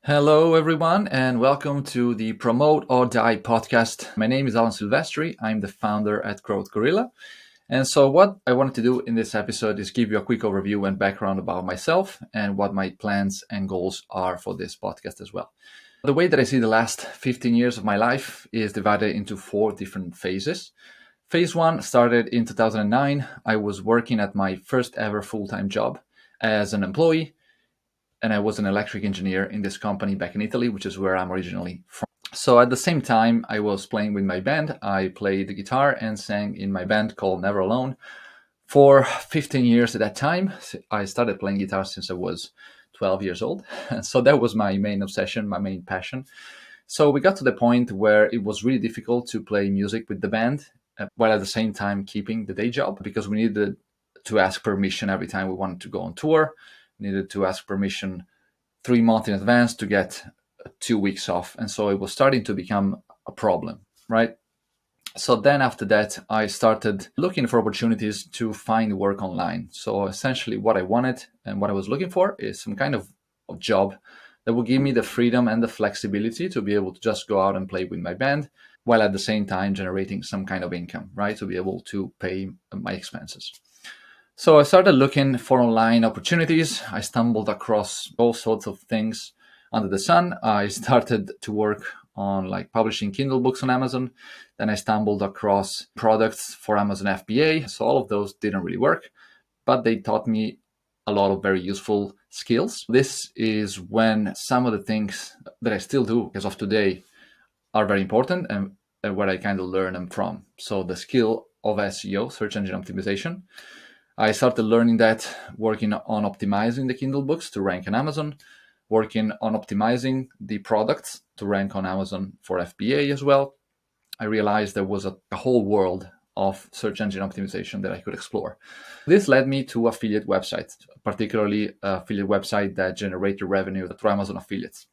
Hello, everyone, and welcome to the Promote or Die podcast. My name is Alan Silvestri. I'm the founder at Growth Gorilla. And so, what I wanted to do in this episode is give you a quick overview and background about myself and what my plans and goals are for this podcast as well. The way that I see the last 15 years of my life is divided into four different phases. Phase one started in 2009. I was working at my first ever full time job as an employee, and I was an electric engineer in this company back in Italy, which is where I'm originally from. So at the same time, I was playing with my band. I played the guitar and sang in my band called Never Alone for 15 years at that time. I started playing guitar since I was 12 years old. So that was my main obsession, my main passion. So we got to the point where it was really difficult to play music with the band while at the same time keeping the day job because we needed to ask permission every time we wanted to go on tour. Needed to ask permission 3 months in advance to get 2 weeks off. And so it was starting to become a problem, right? So then after that, I started looking for opportunities to find work online. So essentially what I wanted and what I was looking for is some kind of job that would give me the freedom and the flexibility to be able to just go out and play with my band while at the same time generating some kind of income, right? To be able to pay my expenses. So I started looking for online opportunities. I stumbled across all sorts of things under the sun. I started to work on like publishing Kindle books on Amazon. Then I stumbled across products for Amazon FBA. So all of those didn't really work, but they taught me a lot of very useful skills. This is when some of the things that I still do as of today are very important and where I kind of learn them from. So the skill of SEO, search engine optimization. I started learning that working on optimizing the Kindle books to rank on Amazon, working on optimizing the products to rank on Amazon for FBA as well. I realized there was a whole world of search engine optimization that I could explore. This led me to affiliate websites, particularly affiliate website that generated revenue through Amazon affiliates.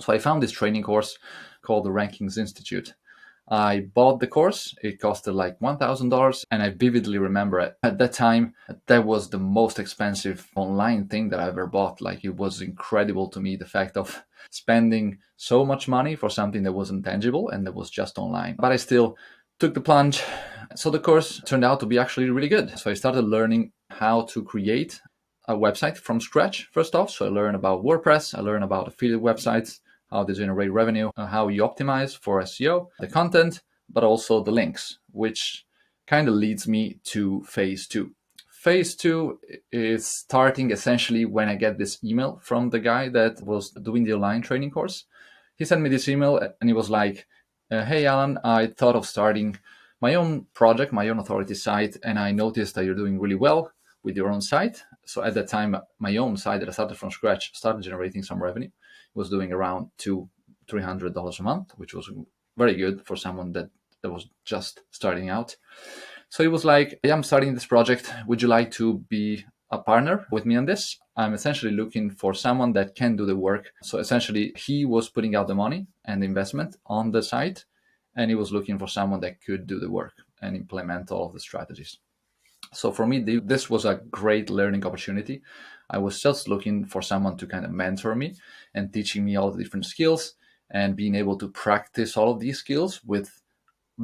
So I found this training course called the Rankings Institute. I bought the course. It costed like $1,000. And I vividly remember it. At that time, that was the most expensive online thing that I ever bought. Like it was incredible to me, the fact of spending so much money for something that wasn't tangible and that was just online. But I still took the plunge. So the course turned out to be actually really good. So I started learning how to create a website from scratch, first off. So I learned about WordPress. I learned about affiliate websites, how they generate revenue, how you optimize for SEO, the content, but also the links, which kind of leads me to phase two. Phase two is starting essentially when I get this email from the guy that was doing the online training course. He sent me this email and he was like, hey, Alan, I thought of starting my own project, my own authority site, and I noticed that you're doing really well with your own site. So at that time, my own site that I started from scratch started generating some revenue. Was doing around $200-300 a month, which was very good for someone that was just starting out. So he was like, hey, I'm starting this project. Would you like to be a partner with me on this? I'm essentially looking for someone that can do the work. So essentially, he was putting out the money and the investment on the site, and he was looking for someone that could do the work and implement all of the strategies. So for me, this was a great learning opportunity. I was just looking for someone to kind of mentor me and teaching me all the different skills and being able to practice all of these skills with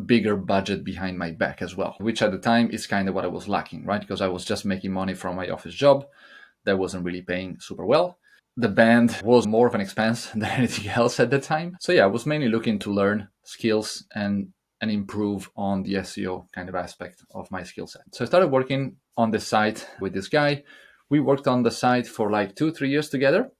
bigger budget behind my back as well, which at the time is kind of what I was lacking, right? Because I was just making money from my office job that wasn't really paying super well. The band was more of an expense than anything else at the time. So yeah, I was mainly looking to learn skills and improve on the SEO kind of aspect of my skill set. So I started working on the site with this guy. We worked on the site for like 2-3 years together.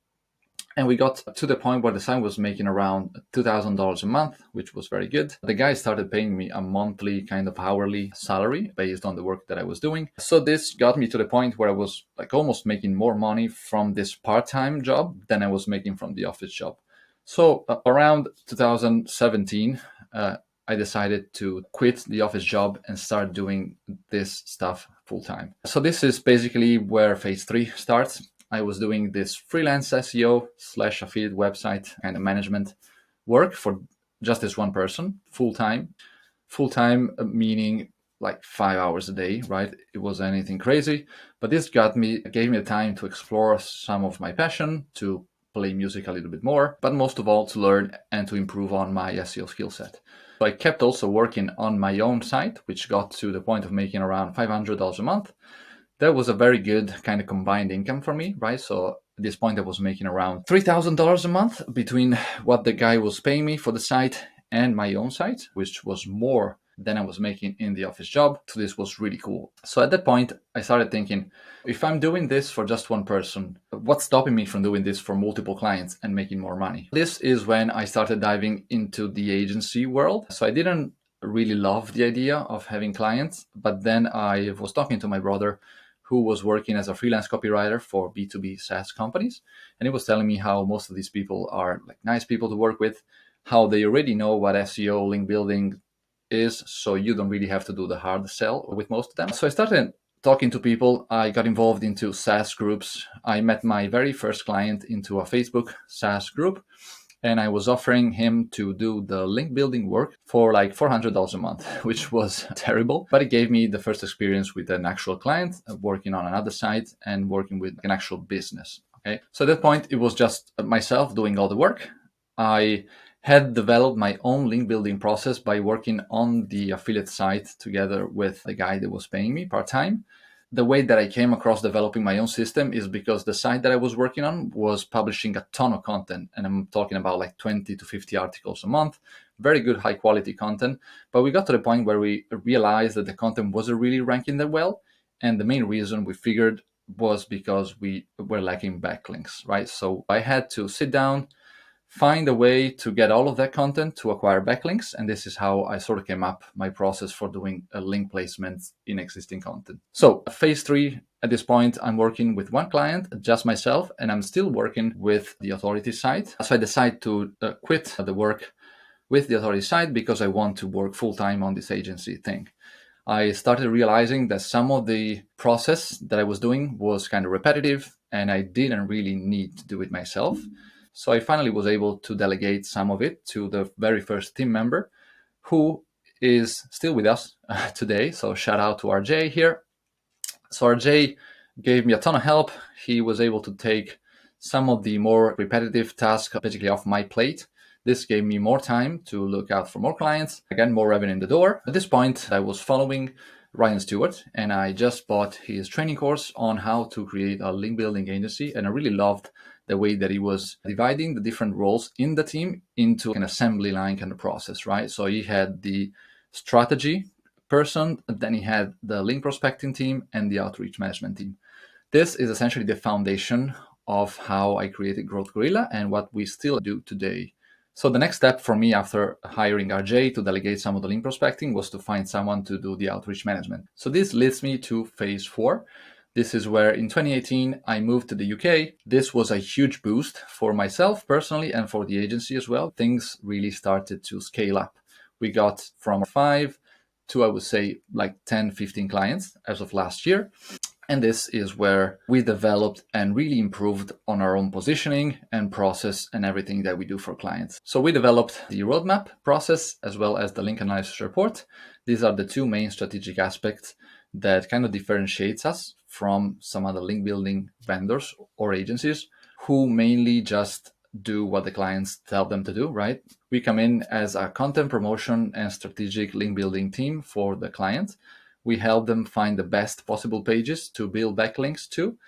And we got to the point where the site was making around $2,000 a month, which was very good. The guy started paying me a monthly kind of hourly salary based on the work that I was doing. So this got me to the point where I was like almost making more money from this part-time job than I was making from the office job. So around 2017, I decided to quit the office job and start doing this stuff full time. So this is basically where phase three starts. I was doing this freelance SEO / affiliate website kind of management work for just this one person, full time. Full time meaning like 5 hours a day, right? It wasn't anything crazy, but this gave me the time to explore some of my passion, to play music a little bit more, but most of all to learn and to improve on my SEO skill set. So I kept also working on my own site, which got to the point of making around $500 a month. That was a very good kind of combined income for me, right? So at this point, I was making around $3,000 a month between what the guy was paying me for the site and my own site, which was more than I was making in the office job. So this was really cool. So at that point, I started thinking, if I'm doing this for just one person, what's stopping me from doing this for multiple clients and making more money? This is when I started diving into the agency world. So I didn't really love the idea of having clients, but then I was talking to my brother who was working as a freelance copywriter for B2B SaaS companies. And he was telling me how most of these people are like nice people to work with, how they already know what SEO, link building is, so you don't really have to do the hard sell with most of them. So I started talking to people. I got involved into SaaS groups. I met my very first client into a Facebook SaaS group, and I was offering him to do the link building work for like $400 a month, which was terrible. But it gave me the first experience with an actual client, working on another site and working with an actual business. Okay. So at that point, it was just myself doing all the work. I had developed my own link building process by working on the affiliate site together with the guy that was paying me part-time. The way that I came across developing my own system is because the site that I was working on was publishing a ton of content. And I'm talking about like 20 to 50 articles a month, very good high quality content. But we got to the point where we realized that the content wasn't really ranking that well. And the main reason we figured was because we were lacking backlinks, right? So I had to sit down, find a way to get all of that content to acquire backlinks. And this is how I sort of came up my process for doing a link placement in existing content. So phase 3, at this point, I'm working with one client, just myself, and I'm still working with the authority side. So I decided to quit the work with the authority side because I want to work full time on this agency thing. I started realizing that some of the process that I was doing was kind of repetitive and I didn't really need to do it myself. So I finally was able to delegate some of it to the very first team member who is still with us today. So shout out to RJ here. So RJ gave me a ton of help. He was able to take some of the more repetitive tasks basically off my plate. This gave me more time to look out for more clients, again, more revenue in the door. At this point, I was following Ryan Stewart, and I just bought his training course on how to create a link building agency. And I really loved the way that he was dividing the different roles in the team into an assembly line kind of process, right? So he had the strategy person, then he had the link prospecting team and the outreach management team. This is essentially the foundation of how I created Growth Gorilla and what we still do today. So the next step for me after hiring RJ to delegate some of the link prospecting was to find someone to do the outreach management. So this leads me to phase 4. This is where in 2018, I moved to the UK. This was a huge boost for myself personally and for the agency as well. Things really started to scale up. We got from 5 to, I would say, like 10, 15 clients as of last year. And this is where we developed and really improved on our own positioning and process and everything that we do for clients. So we developed the roadmap process as well as the link analysis report. These are the two main strategic aspects that kind of differentiates us from some other link building vendors or agencies who mainly just do what the clients tell them to do, right? We come in as a content promotion and strategic link building team for the client. We help them find the best possible pages to build backlinks to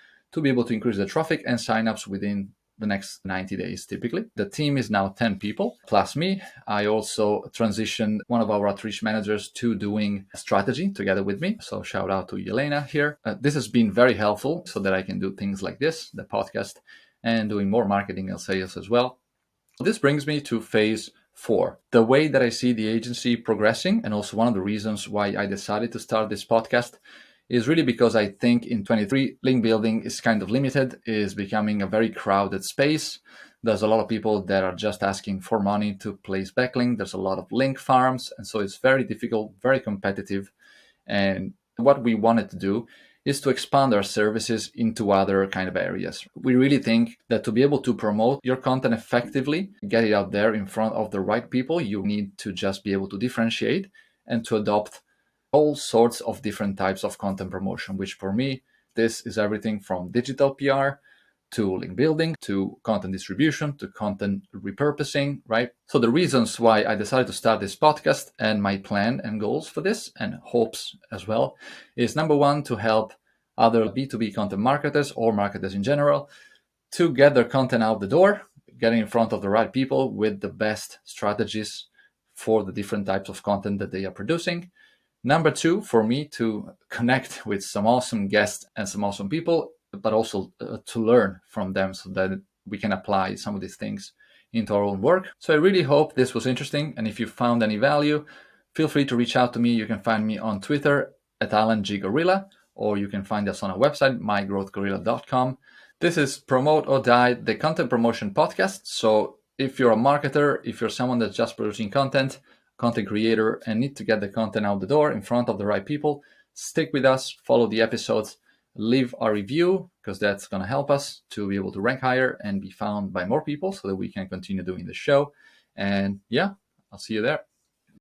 be able to increase the traffic and signups within the next 90 days, typically. The team is now 10 people, plus me. I also transitioned one of our outreach managers to doing strategy together with me. So shout out to Yelena here. This has been very helpful so that I can do things like this, the podcast, and doing more marketing and sales as well. This brings me to phase 4. The way that I see the agency progressing, and also one of the reasons why I decided to start this podcast, is really because I think in 23, link building is kind of limited, is becoming a very crowded space. There's a lot of people that are just asking for money to place backlink. There's a lot of link farms, and so it's very difficult, very competitive. And what we wanted to do is to expand our services into other kind of areas. We really think that to be able to promote your content effectively, get it out there in front of the right people, you need to just be able to differentiate and to adopt all sorts of different types of content promotion, which for me, this is everything from digital PR to link building, to content distribution, to content repurposing, right? So the reasons why I decided to start this podcast and my plan and goals for this and hopes as well is number one, to help other B2B content marketers or marketers in general to get their content out the door, getting in front of the right people with the best strategies for the different types of content that they are producing. Number two, for me to connect with some awesome guests and some awesome people, but also to learn from them so that we can apply some of these things into our own work. So I really hope this was interesting. And if you found any value, feel free to reach out to me. You can find me on Twitter at AlanGGorilla, or you can find us on our website, mygrowthgorilla.com. This is Promote or Die, the content promotion podcast. So if you're a marketer, if you're someone that's just producing content creator, and need to get the content out the door in front of the right people, stick with us, follow the episodes, leave a review, because that's going to help us to be able to rank higher and be found by more people so that we can continue doing the show. And yeah, I'll see you there.